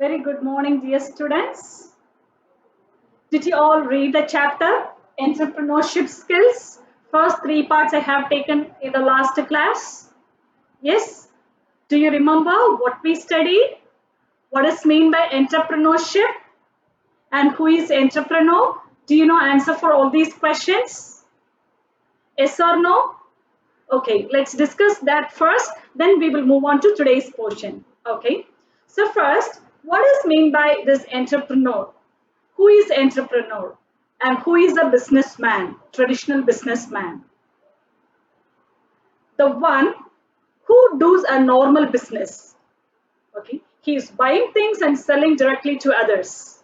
Very good morning, dear students. Did you all read the chapter Entrepreneurship Skills? First three parts I have taken in the last class. Yes? Do you remember what we studied? What is meant by entrepreneurship? And who is entrepreneur? Do you know answer for all these questions? Yes or no? Okay, let's discuss that first. Then we will move on to today's portion. Okay. So first, what is mean by this entrepreneur? Who is entrepreneur and who is a businessman, traditional businessman? The one who does a normal business. Okay, he is buying things and selling directly to others.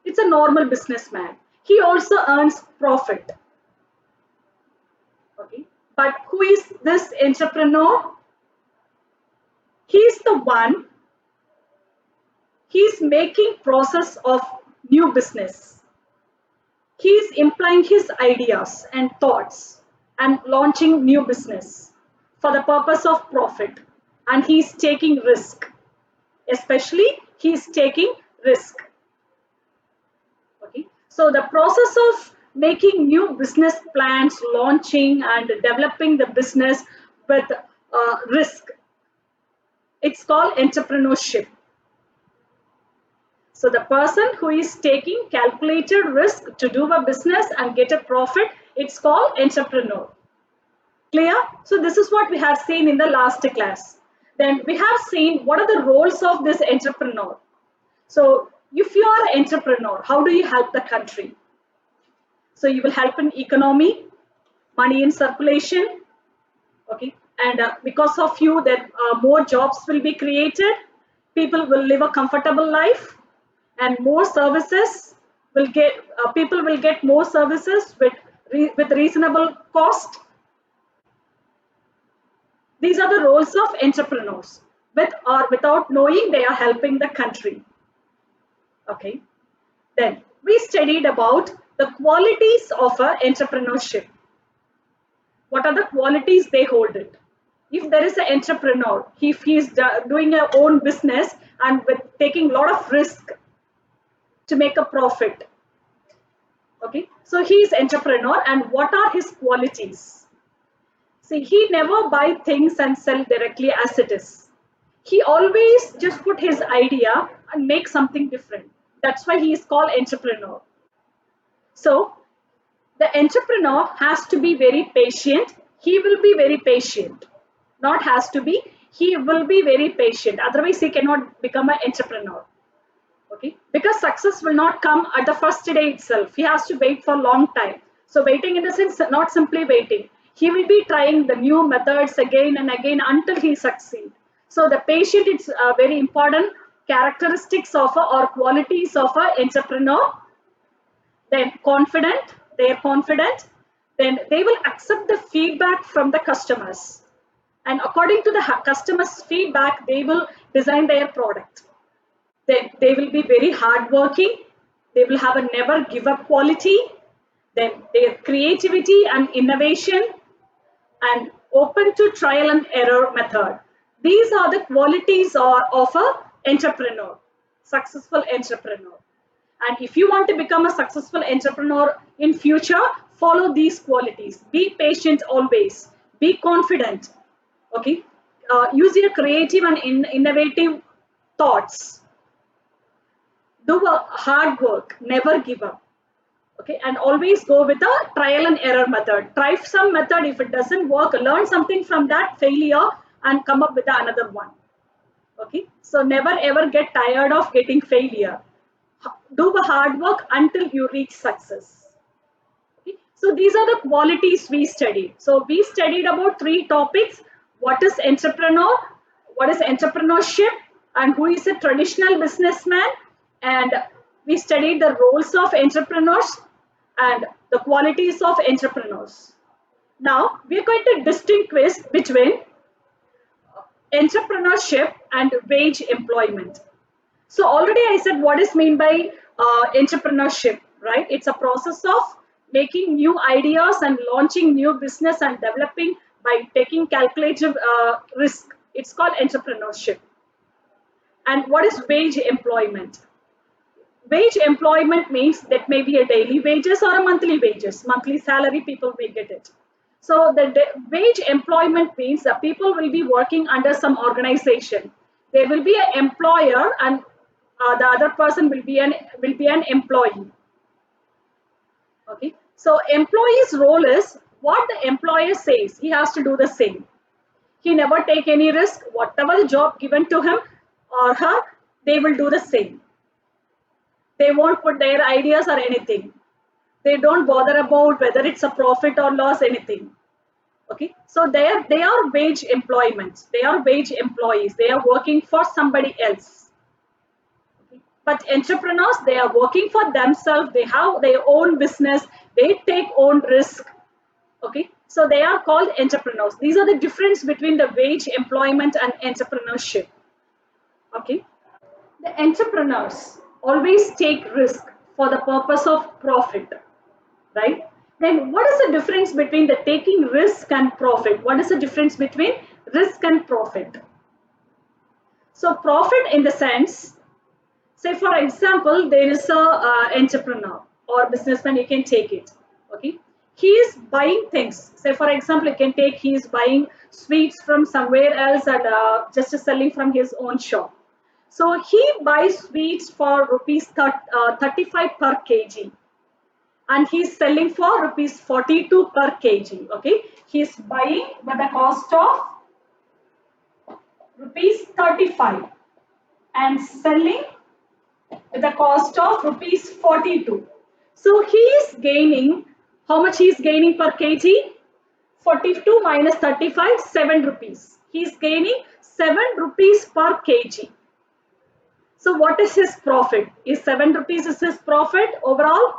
It's a normal businessman. He also earns profit. Okay, but who is this entrepreneur? He is the one. He is making process of new business. He is implying his ideas and thoughts and launching new business for the purpose of profit, and he is taking risk. Especially he is taking risk. Okay, so the process of making new business plans, launching and developing the business with risk, it's called entrepreneurship. So the person who is taking calculated risk to do a business and get a profit, it's called entrepreneur. Clear? So this is what we have seen in the last class. Then we have seen what are the roles of this entrepreneur. So if you are an entrepreneur, how do you help the country? So you will help in economy, money in circulation, okay? And because of you, that more jobs will be created, people will live a comfortable life, and more services will get. People will get more services with reasonable cost. These are the roles of entrepreneurs. With or without knowing, they are helping the country. Okay. Then we studied about the qualities of entrepreneurship. What are the qualities they hold it? If there is an entrepreneur, if he is doing a own business and with taking a lot of risk to make a profit, okay, so he is entrepreneur. And what are his qualities? See, he never buy things and sell directly as it is. He always just put his idea and make something different. That's why he is called entrepreneur. So the entrepreneur has to be very patient. He will be very patient. Not has to be, he will be very patient. Otherwise, he cannot become an entrepreneur. Okay, because success will not come at the first day itself. He has to wait for a long time. So waiting in the sense, not simply waiting. He will be trying the new methods again and again until he succeeds. So the patient is very important characteristics of or qualities of an entrepreneur. Then confident, they are confident. Then they will accept the feedback from the customers. And according to the customers' feedback, they will design their product. Then they will be very hardworking. They will have a never give up quality. Then their creativity and innovation and open to trial and error method. These are the qualities of a entrepreneur, successful entrepreneur. And if you want to become a successful entrepreneur in future, follow these qualities. Be patient always. Be confident. Okay. Use your creative and innovative thoughts. Do a hard work. Never give up. Okay, and always go with the trial and error method. Try some method. If it doesn't work, learn something from that failure and come up with another one. Okay, so never ever get tired of getting failure. Do the hard work until you reach success. Okay? So these are the qualities we studied. So we studied about three topics: what is entrepreneur, what is entrepreneurship, and who is a traditional businessman. And we studied the roles of entrepreneurs and the qualities of entrepreneurs. Now we are going to distinguish between entrepreneurship and wage employment. So already I said what is meant by entrepreneurship, right? It's a process of making new ideas and launching new business and developing by taking calculated risk. It's called entrepreneurship. And what is wage employment? Wage employment means that may be a daily wages or a monthly wages, monthly salary, people may get it. So the wage employment means that people will be working under some organization. There will be an employer, and the other person will be an employee. Okay. So employee's role is what the employer says. He has to do the same. He never take any risk. Whatever the job given to him or her, they will do the same. They won't put their ideas or anything. They don't bother about whether it's a profit or loss, anything. Okay, so they are wage employments. They are wage employees. They are working for somebody else. Okay. But entrepreneurs, they are working for themselves. They have their own business. They take own risk. Okay, so they are called entrepreneurs. These are the difference between the wage employment and entrepreneurship. Okay. The entrepreneurs always take risk for the purpose of profit, right? Then what is the difference between the taking risk and profit? What is the difference between risk and profit? So profit in the sense, say for example, there is a entrepreneur or businessman, you can take it, okay? He is buying things. Say for example, you can take, he is buying sweets from somewhere else and just selling from his own shop. So he buys sweets for rupees 35 per kg, and he's selling for rupees 42 per kg. Okay, he's buying with the cost of rupees 35 and selling with the cost of rupees 42. So he is gaining, how much he is gaining per kg? 42 minus 35, 7 rupees. He is gaining 7 rupees per kg. So what is his profit? Is 7 rupees is his profit overall?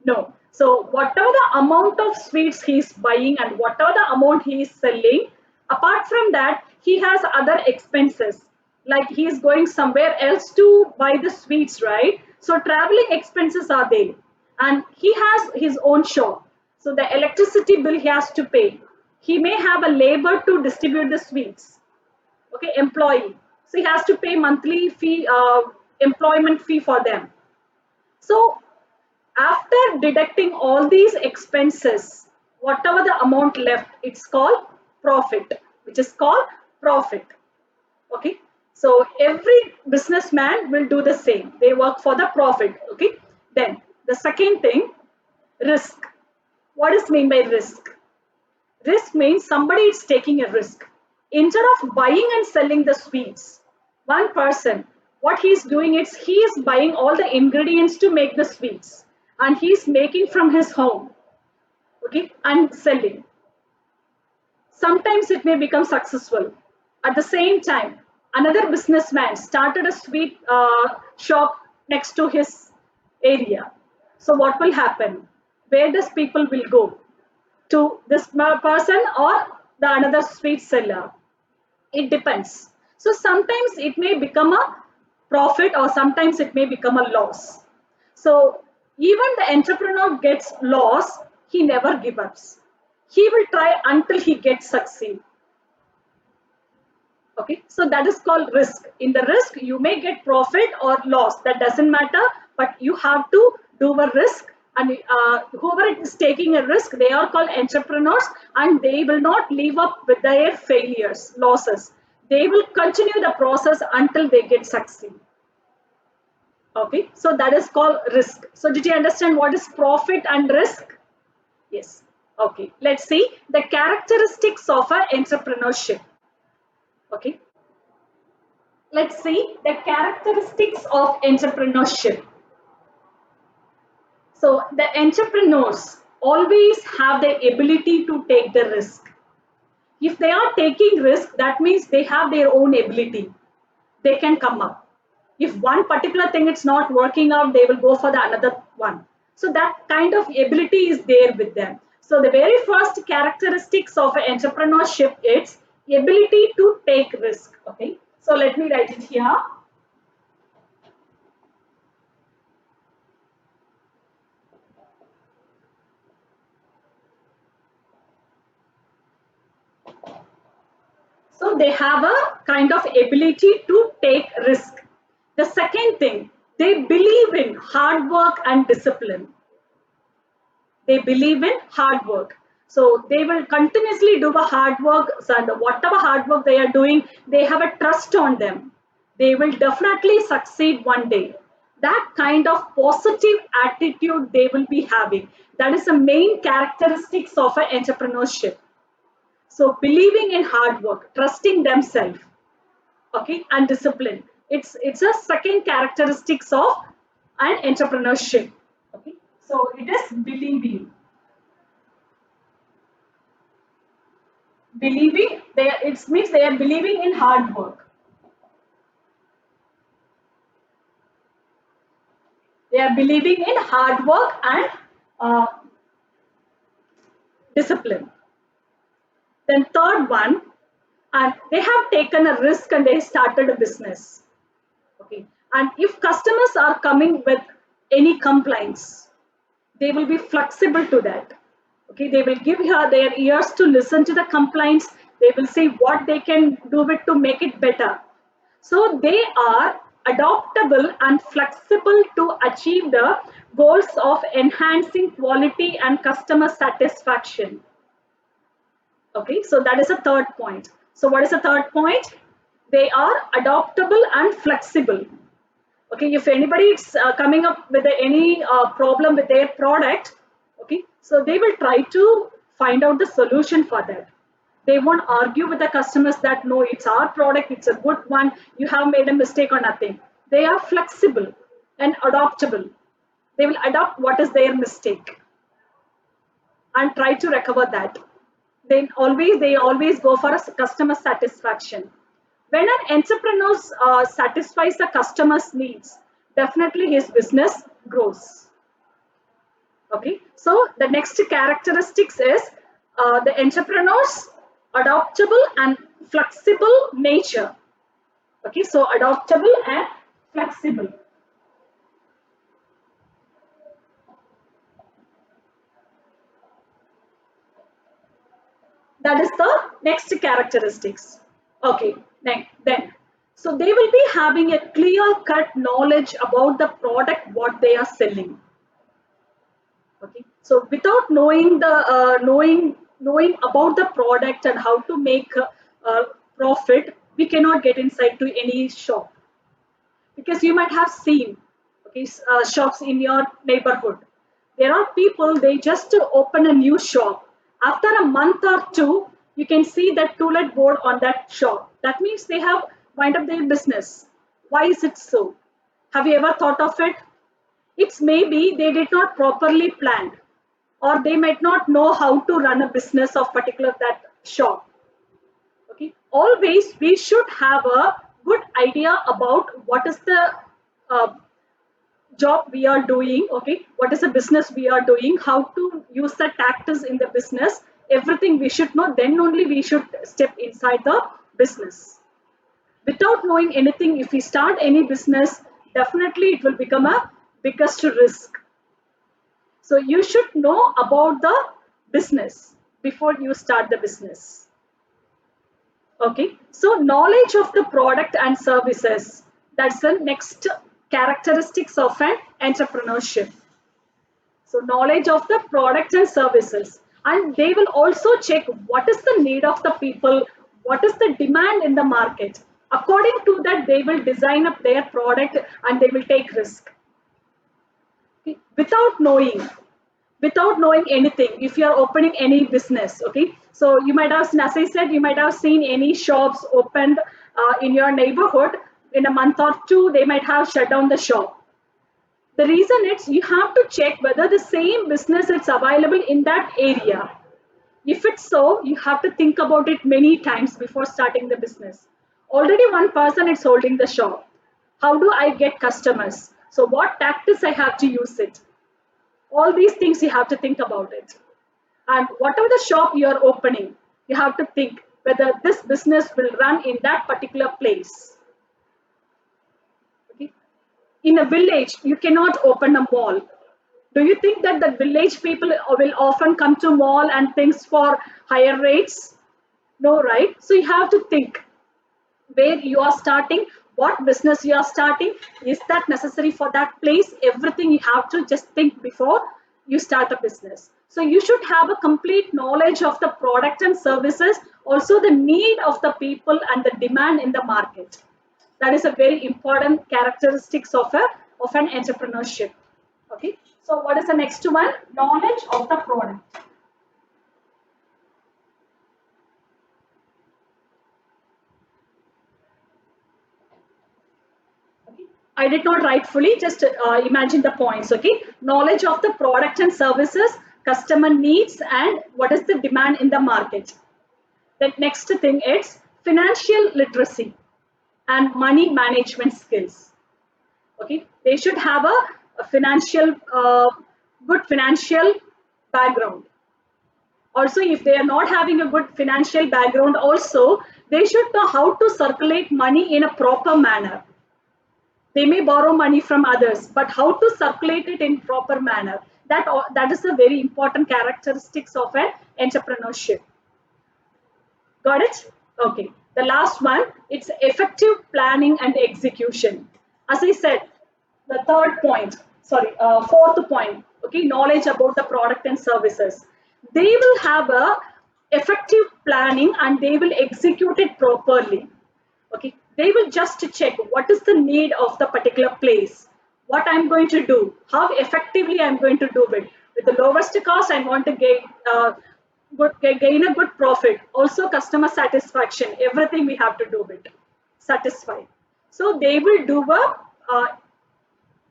No. So whatever the amount of sweets he is buying and whatever the amount he is selling, apart from that, he has other expenses. Like he is going somewhere else to buy the sweets, right? So traveling expenses are there. And he has his own shop. So the electricity bill he has to pay. He may have a labor to distribute the sweets. Okay, employee, so he has to pay monthly fee, employment fee for them. So after deducting all these expenses, whatever the amount left, it's called profit, which is called profit. Okay, so every businessman will do the same. They work for the profit. Okay, then the second thing, risk. What is mean by risk? Risk means somebody is taking a risk. Instead of buying and selling the sweets, one person, what he is doing is he is buying all the ingredients to make the sweets and he is making from his home, okay, and selling. Sometimes it may become successful. At the same time, another businessman started a sweet shop next to his area. So what will happen? Where does people will go? To this person or the another sweet seller? It depends. So sometimes it may become a profit or sometimes it may become a loss. So even the entrepreneur gets loss, he never gives up. He will try until he gets succeed. Okay, so that is called risk. In the risk, you may get profit or loss. That doesn't matter, but you have to do a risk. And whoever is taking a risk, they are called entrepreneurs, and they will not live up with their failures, losses. They will continue the process until they get succeed. Okay, so that is called risk. So did you understand what is profit and risk? Yes. Okay, let's see the characteristics of an entrepreneurship. Okay, let's see the characteristics of entrepreneurship. So the entrepreneurs always have the ability to take the risk. If they are taking risk, that means they have their own ability. They can come up. If one particular thing is not working out, they will go for the another one. So that kind of ability is there with them. So the very first characteristics of entrepreneurship is ability to take risk. Okay. So let me write it here. So they have a kind of ability to take risk. The second thing, they believe in hard work and discipline. They believe in hard work. So they will continuously do the hard work, and whatever hard work they are doing, they have a trust on them. They will definitely succeed one day. That kind of positive attitude they will be having. That is the main characteristics of an entrepreneurship. So believing in hard work, trusting themselves, okay, and discipline. It's a second characteristics of an entrepreneurship. Okay, so it is believing. Believing they it means they are believing in hard work. They are believing in hard work and uh, discipline. Then third one, and they have taken a risk and they started a business. Okay, and if customers are coming with any complaints, they will be flexible to that. Okay, they will give her their ears to listen to the complaints. They will see what they can do it to make it better. So they are adaptable and flexible to achieve the goals of enhancing quality and customer satisfaction. Okay, so that is a third point. So what is the third point? They are adaptable and flexible. Okay, if anybody is coming up with any problem with their product, okay, so they will try to find out the solution for that. They won't argue with the customers that no, it's our product, it's a good one, you have made a mistake or nothing. They are flexible and adaptable. They will adapt what is their mistake and try to recover that. They always go for a customer satisfaction. When an entrepreneur satisfies the customer's needs, definitely his business grows. Okay, so the next characteristics is the entrepreneur's adaptable and flexible nature. Okay, so adaptable and flexible. That is the next characteristics. Okay, then. So they will be having a clear cut knowledge about the product, what they are selling. Okay, so without knowing the knowing about the product and how to make profit, we cannot get inside to any shop, because you might have seen, okay, shops in your neighborhood. There are people, they just open a new shop. After a month or two, you can see that toilet board on that shop. That means they have wind up their business. Why is it so? Have you ever thought of it? It's maybe they did not properly plan, or they might not know how to run a business of particular that shop. Okay, always we should have a good idea about what is the uh, job we are doing. Okay, what is the business we are doing, how to use the tactics in the business, everything we should know. Then only we should step inside the business. Without knowing anything, if we start any business, definitely it will become a biggest risk. So you should know about the business before you start the business. Okay, so knowledge of the product and services, that's the next characteristics of an entrepreneurship. So knowledge of the product and services, and they will also check what is the need of the people, what is the demand in the market. According to that, they will design up their product and they will take risk. Okay, without knowing anything, if you are opening any business, okay, so you might have, as I said, you might have seen any shops opened in your neighborhood. In a month or two, they might have shut down the shop. The reason is you have to check whether the same business is available in that area. If it's so, you have to think about it many times before starting the business. Already one person is holding the shop. How do I get customers? So what tactics I have to use it? All these things you have to think about it. And whatever the shop you are opening, you have to think whether this business will run in that particular place. Okay, in a village you cannot open a mall. Do you think that the village people will often come to mall and things for higher rates? No, right? So you have to think where you are starting, what business you are starting, is that necessary for that place? Everything you have to just think before you start a business. So you should have a complete knowledge of the product and services, also the need of the people and the demand in the market. That is a very important characteristics of an entrepreneurship. Okay, so what is the next one? Knowledge of the product. I did not write fully, just imagine the points, okay? Knowledge of the product and services, customer needs, and what is the demand in the market. The next thing is financial literacy and money management skills. Okay, they should have a financial, good financial background. Also, if they are not having a good financial background, also, they should know how to circulate money in a proper manner. They may borrow money from others, but how to circulate it in proper manner, that is a very important characteristics of an entrepreneurship. Got it? Okay. The last one, it's effective planning and execution. As I said, the third point, sorry, fourth point, okay, knowledge about the product and services. They will have a effective planning and they will execute it properly. Okay, they will just check what is the need of the particular place, what I'm going to do, how effectively I'm going to do it. With the lowest cost, I want to gain a good profit. Also, customer satisfaction, everything we have to do it, satisfy. So they will do a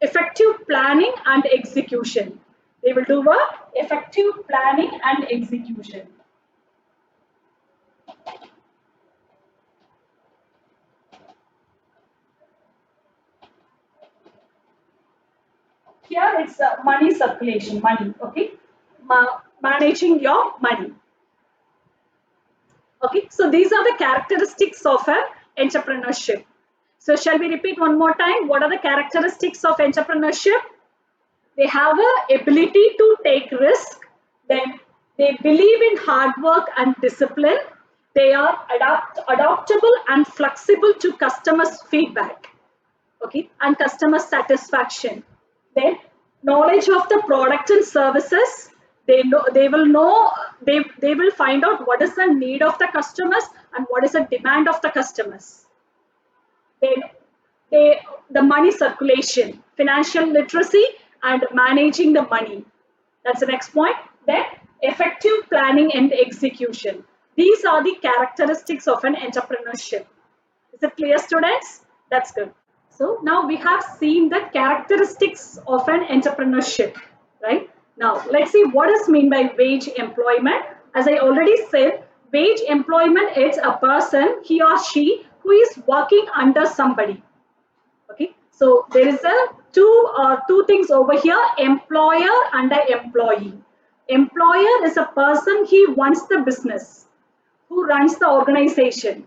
effective planning and execution. They will do a effective planning and execution. Here it's money circulation, money, okay? Managing your money. Okay, so these are the characteristics of an entrepreneurship. So shall we repeat one more time? What are the characteristics of entrepreneurship? They have a ability to take risk. Then they believe in hard work and discipline. They are adaptable and flexible to customers' feedback. Okay, and customer satisfaction. Then knowledge of the product and services. They will find out what is the need of the customers and what is the demand of the customers. Then the money circulation, financial literacy, and managing the money. That's the next point. Then effective planning and execution. These are the characteristics of an entrepreneurship. Is it clear, students? That's good. So now we have seen the characteristics of an entrepreneurship, right? Now let's see what is meant by wage employment. As I already said, wage employment is a person, he or she, who is working under somebody. Okay, so there is a two things over here: employer and an employee. Employer is a person, he runs the business, who runs the organization.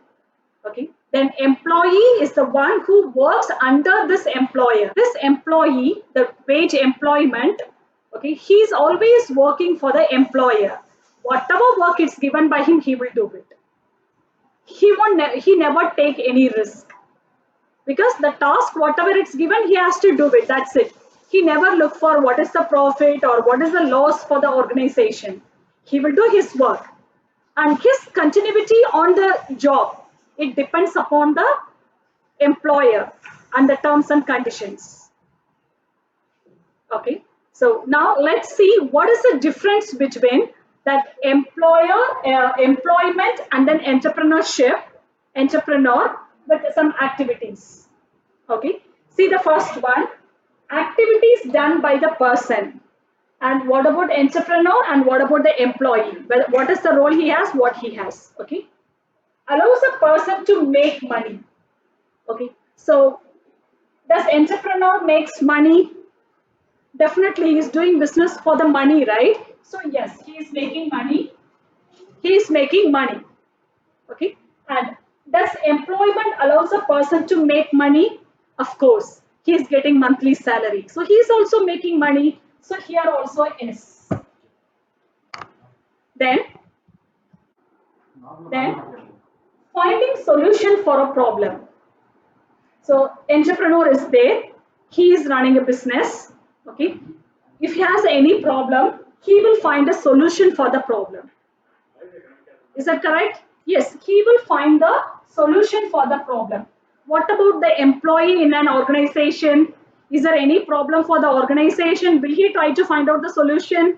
Okay, then employee is the one who works under this employer. This employee, the wage employment, okay, he's always working for the employer. Whatever work is given by him, he will do it. He never take any risk, because the task, whatever it's given, he has to do it. That's it. He never look for what is the profit or what is the loss for the organization. He will do his work, and his continuity on the job, it depends upon the employer and the terms and conditions. Okay, so now let's see what is the difference between that employment and then entrepreneur with some activities. Okay, see the first one, activities done by the person. And what about entrepreneur and what about the employee? What is the role he has, what he has? Okay, allows a person to make money. Okay, so does entrepreneur makes money? Definitely, he's doing business for the money, right? So yes, he is making money. He is making money. Okay, and does employment allows a person to make money? Of course, he is getting monthly salary, so he is also making money. So here also is. Then, then finding solution for a problem. So entrepreneur is there. He is running a business. Okay. If he has any problem, he will find a solution for the problem. Is that correct? Yes, he will find the solution for the problem. What about the employee in an organization? Is there any problem for the organization? Will he try to find out the solution?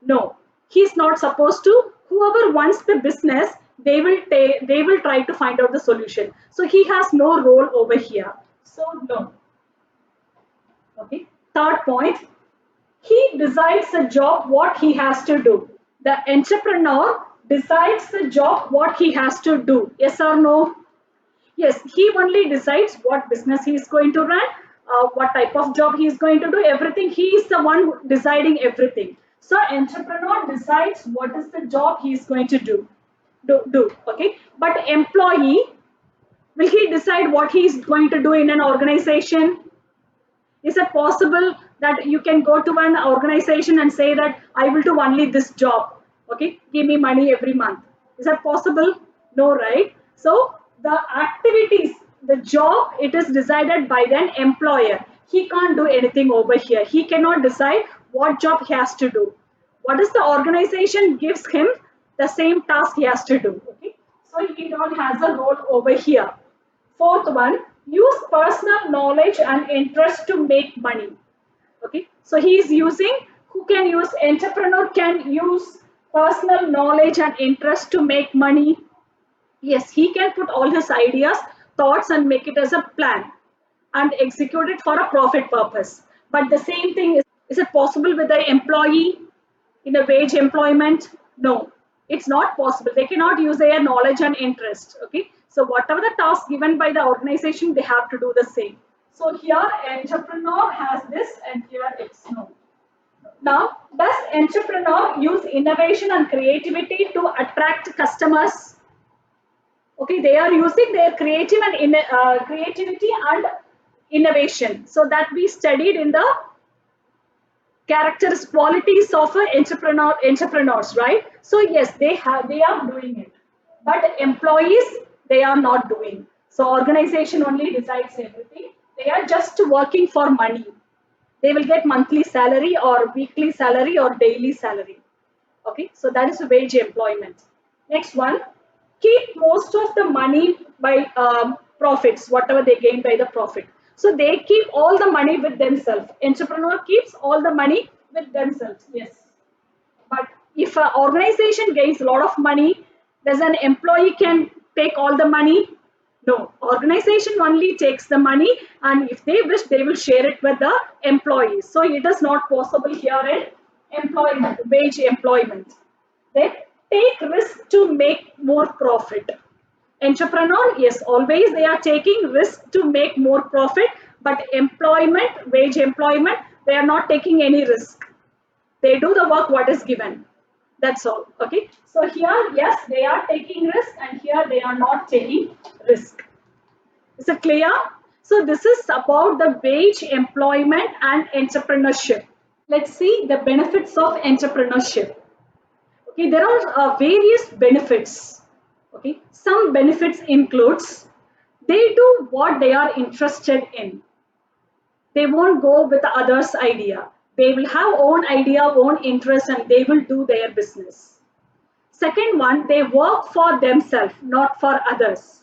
No, he's not supposed to. Whoever wants the business, they will try to find out the solution. So he has no role over here. So no. Okay. Third point, he decides the job what he has to do. The entrepreneur decides the job what he has to do. Yes or no? Yes, he only decides what business he is going to run, what type of job he is going to do, everything. He is the one deciding everything. So entrepreneur decides what is the job he is going to do. Okay. But employee, will he decide what he is going to do in an organization? Is it possible that you can go to an organization and say that I will do only this job? Okay, give me money every month. Is that possible? No, right? So the activities, the job, it is decided by the employer. He can't do anything over here. He cannot decide what job he has to do. What is the organization gives him the same task he has to do. Okay, so he don't has a role over here. Fourth one, use personal knowledge and interest to make money. Okay, so he is using, who can use, entrepreneur can use personal knowledge and interest to make money. Yes, he can put all his ideas, thoughts, and make it as a plan and execute it for a profit purpose. But the same thing is it possible with the employee in a wage employment? No, it's not possible. They cannot use their knowledge and interest. Okay, so whatever the task given by the organization, they have to do the same. So here entrepreneur has this and here it's no. Now, does entrepreneur use innovation and creativity to attract customers? Okay, they are using their creativity and innovation. So that we studied in the characters qualities of entrepreneurs, right? So yes, they are doing it, but employees, they are not doing. So organization only decides everything. They are just working for money. They will get monthly salary or weekly salary or daily salary. Okay, so that is wage employment. Next one, keep most of the money by profits, whatever they gain by the profit. So they keep all the money with themselves. Entrepreneur keeps all the money with themselves. Yes, but if an organization gains a lot of money, does an employee can take all the money? No, organization only takes the money, and if they wish, they will share it with the employees. So it is not possible here in employment, wage employment. They take risk to make more profit. Entrepreneur, yes, always they are taking risk to make more profit, but employment, wage employment, they are not taking any risk. They do the work what is given. That's all. Okay. So here, yes, they are taking risk, and here they are not taking risk. Is it clear? So this is about the wage employment and entrepreneurship. Let's see the benefits of entrepreneurship. Okay, there are various benefits. Okay, some benefits includes they do what they are interested in. They won't go with the others' idea. They will have own idea, own interest, and they will do their business. Second one, they work for themselves, not for others.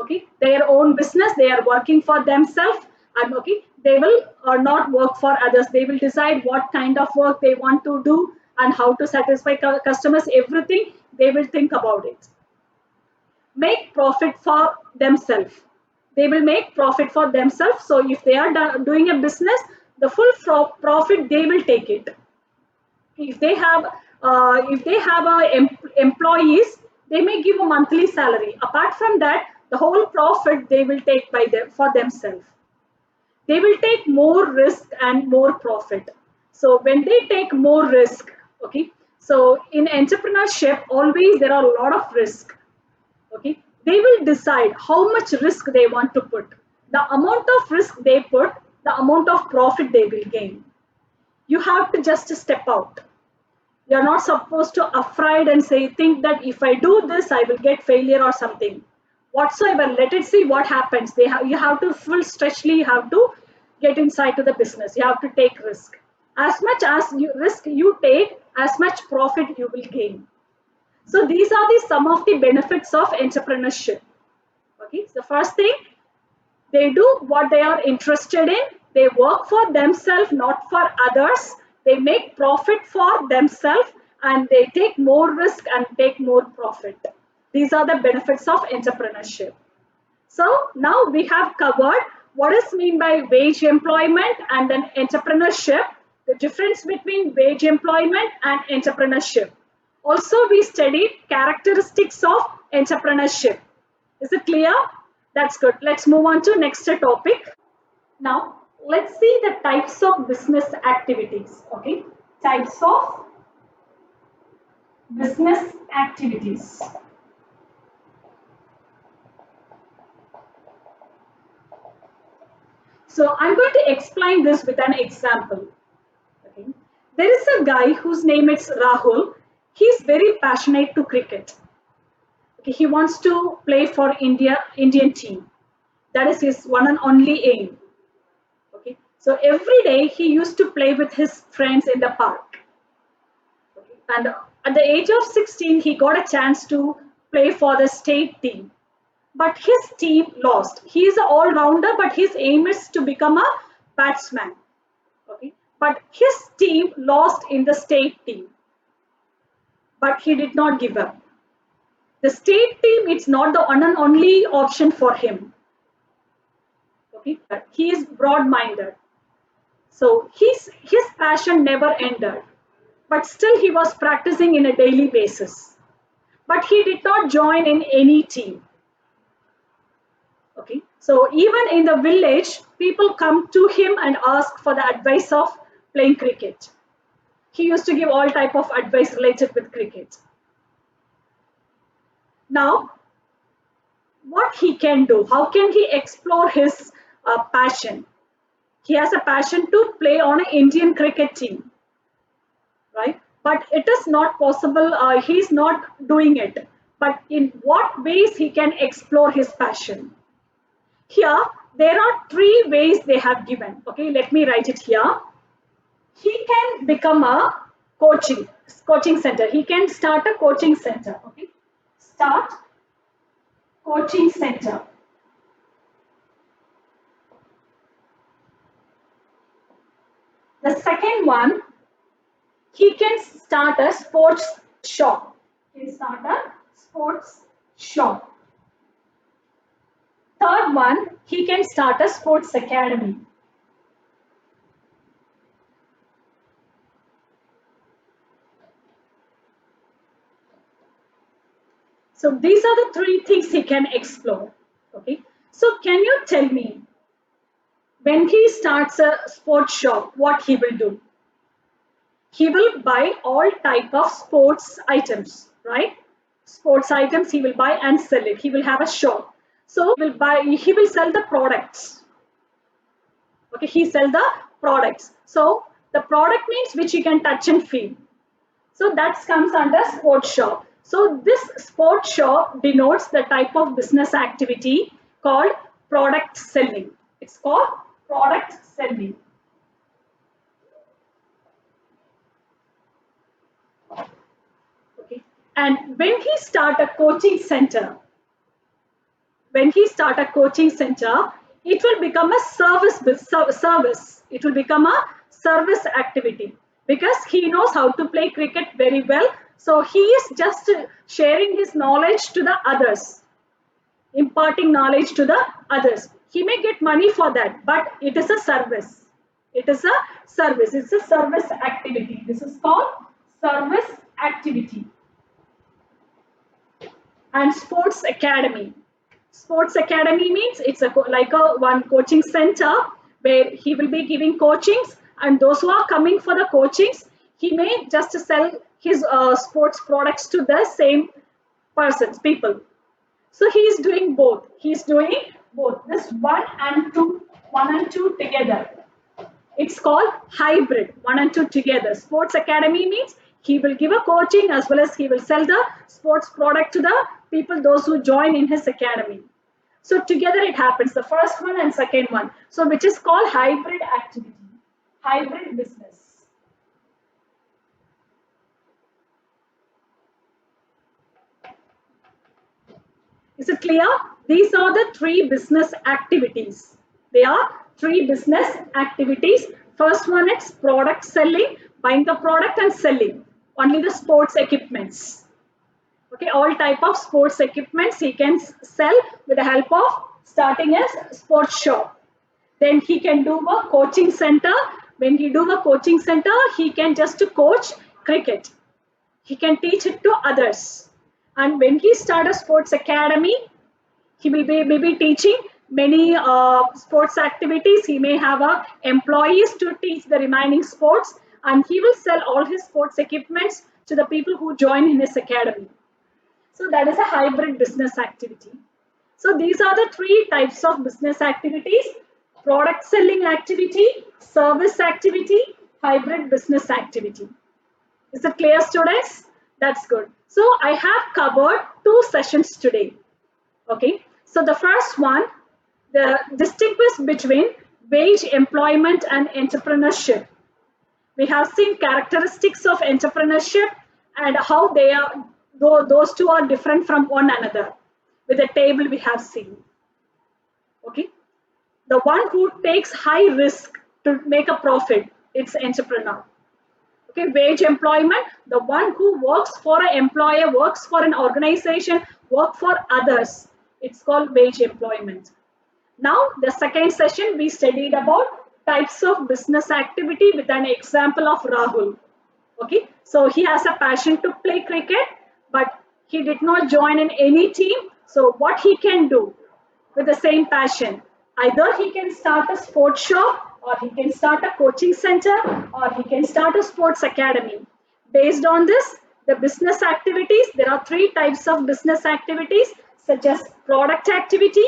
Okay, their own business, they are working for themselves, and okay, they will not work for others. They will decide what kind of work they want to do and how to satisfy customers. Everything they will think about it. Make profit for themselves. They will make profit for themselves. So if they are doing a business, the full profit they will take it. If they have employees, they may give a monthly salary. Apart from that, the whole profit they will take by them for themselves. They will take more risk and more profit. So when they take more risk, okay, so in entrepreneurship always there are a lot of risk. Okay, they will decide how much risk they want to put. The amount of risk they put, the amount of profit they will gain. You have to just step out. You're not supposed to afraid and say think that if I do this I will get failure or something. whatsoever. Let it see what happens. You have to full stretchly, you have to get inside to the business. You have to take risk. As much as you risk you take, as much profit you will gain. So these are some of the benefits of entrepreneurship. Okay, so the first thing, they do what they are interested in. They work for themselves, not for others. They make profit for themselves and they take more risk and take more profit. These are the benefits of entrepreneurship. So now we have covered what is meant by wage employment and then entrepreneurship, the difference between wage employment and entrepreneurship. Also, we studied characteristics of entrepreneurship. Is it clear? That's good. Let's move on to next topic. Now, let's see the types of business activities. Okay, types of business activities. So I'm going to explain this with an example. Okay. There is a guy whose name is Rahul. He's very passionate to cricket. Okay. He wants to play for Indian team. That is his one and only aim. Okay. So every day he used to play with his friends in the park. Okay. And at the age of 16, he got a chance to play for the state team. But his team lost. He is an all-rounder, but his aim is to become a batsman. Okay, but his team lost in the state team. But he did not give up. The state team is not the one and only option for him. Okay, he is broad-minded. So his passion never ended. But still he was practicing in a daily basis. But he did not join in any team. Okay, so even in the village, people come to him and ask for the advice of playing cricket. He used to give all type of advice related with cricket. Now, what he can do? How can he explore his passion? He has a passion to play on an Indian cricket team, right? But it is not possible. He's not doing it. But in what ways he can explore his passion? Here, there are 3 ways they have given. Okay, let me write it here. He can become a coaching center. He can start a coaching center. Okay, start coaching center. The second one, he can start a sports shop. He can start a sports shop. Third one, he can start a sports academy. So these are the 3 things he can explore. Okay. So can you tell me, when he starts a sports shop, what he will do? He will buy all type of sports items, right? Sports items he will buy and sell it. He will have a shop. So he will sell the products. Okay, he sell the products. So the product means which you can touch and feel. So that comes under sports shop. So this sports shop denotes the type of business activity called product selling. It's called product selling. Okay. And when he start a coaching center, it will become a service. It will become a service activity because he knows how to play cricket very well. So he is just sharing his knowledge to the others, imparting knowledge to the others. He may get money for that, but it is a service. It is a service. It's a service activity. This is called service activity. And sports academy. Sports academy means it's like a one coaching center where he will be giving coachings, and those who are coming for the coachings, he may just sell his sports products to the same people. So he is doing both. He is doing both. This one and two together. It's called hybrid. 1 and 2 together. Sports academy means he will give a coaching as well as he will sell the sports product to the people, those who join in his academy. So together it happens, the first one and second one. So which is called hybrid activity, hybrid business. Is it clear? These are the three business activities. They are three business activities. First one is product selling, buying the product and selling. Only the sports equipments. Okay, all type of sports equipments he can sell with the help of starting a sports shop. Then he can do a coaching center. When he do a coaching center, he can just coach cricket. He can teach it to others. And when he start a sports academy, he will be maybe teaching many sports activities. He may have employees to teach the remaining sports, and he will sell all his sports equipments to the people who join in his academy. So that is a hybrid business activity. So these are the three types of business activities: product selling activity, service activity, hybrid business activity. Is it clear, students? That's good. So I have covered 2 sessions today. Okay. So the first one, the distinguish between wage employment and entrepreneurship. We have seen characteristics of entrepreneurship and how they are, those two are different from one another. With the table we have seen. Okay. The one who takes high risk to make a profit, it's entrepreneur. Okay, wage employment, the one who works for an employer, works for an organization, work for others, it's called wage employment. Now the second session we studied about types of business activity with an example of Rahul. Okay, so he has a passion to play cricket, but he did not join in any team. So what he can do with the same passion, either he can start a sports shop, or he can start a coaching center, or he can start a sports academy. Based on this, the business activities, there are three types of business activities, such as product activity,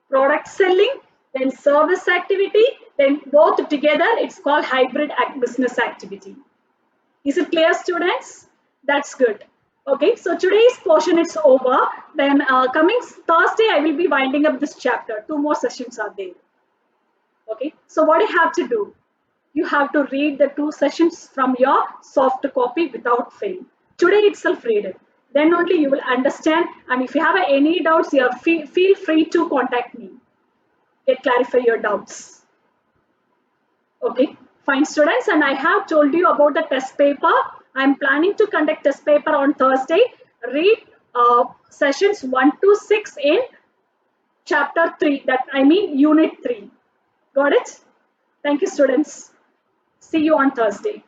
product selling, then service activity, then both together it's called hybrid business activity. Is it clear, students? That's good. Okay, so today's portion is over. Then coming Thursday, I will be winding up this chapter. 2 more sessions are there. Okay, so what you have to do? You have to read the 2 sessions from your soft copy without fail. Today itself read it. Then only you will understand. And if you have any doubts, you feel free to contact me. Get clarify your doubts. Okay, fine, students, and I have told you about the test paper. I'm planning to conduct test paper on Thursday. Read sessions 1 to 6 in chapter 3, that I mean unit 3. Got it? Thank you, students. See you on Thursday.